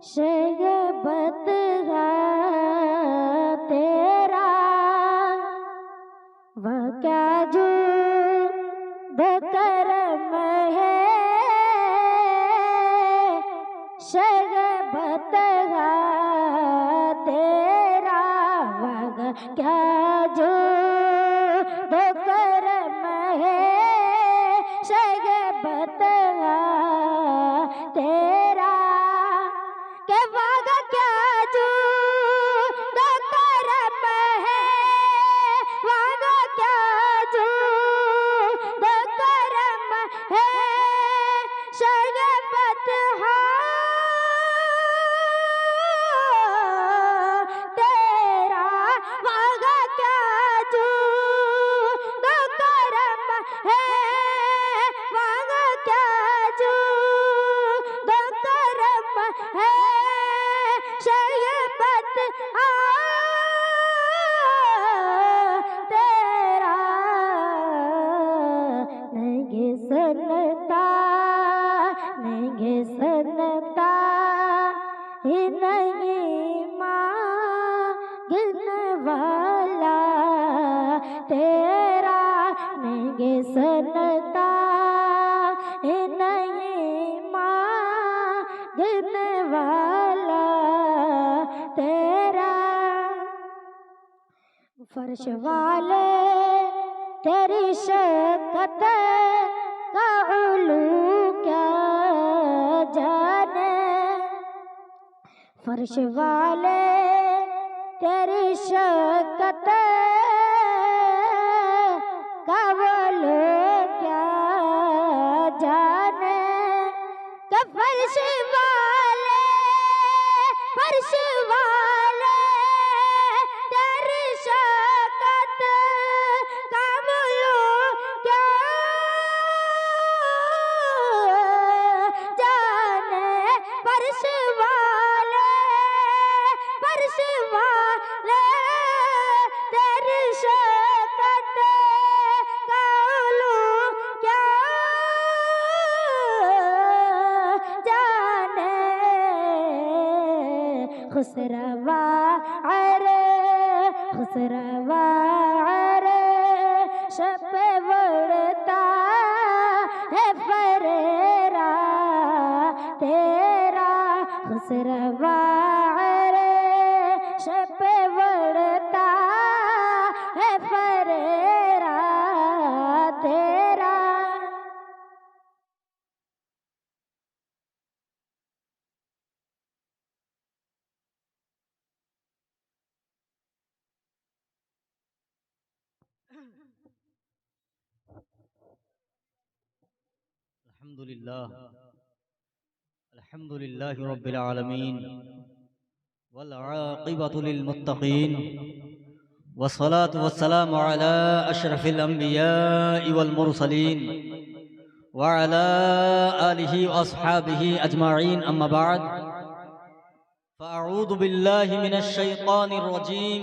शगबत तेरा वह क्या जो करम है, शगबत तेरा वह क्या जो करम है, शगबत तेरा के वाग क्या जो करम है, वाग क्या जो करम है, शगबत तेरा वाग क्या जो करम है, वाग क्या जो करम है, शगबत तेरा नहीं सनता ही नहीं मांगन वाला तेरा, नहीं सनता ही नहीं मांगन वाला तेरा। फर्श वाले तेरी शक्कत का उलू क्या जाने, फर्श वाले तेरी शक्कत का उलू क्या जाने, कि फर्श वाले तेरी शक्कत का उलू क्या जाने, फर्श वाले तेरी शक्कत का उलू क्या जाने, खुसरवा अरे शप वड़ता है फरेरा तेरा, खुसरवा अरे शप वड़ता है फरेरा तेरा। अल्हम्दुलिल्लाह रब्बिल आलमीन वल आक़िबतु लिल मुत्तक़ीन वस्सलातु वस्सलामु अला अशरफिल अंबियाइ वल मुरसलीन व अला आलिहि व अस्हाबिहि अजमाईन, अम्मा बाद। फ़अऊज़ु बिल्लाहि मिनश शैतानिर रजीम।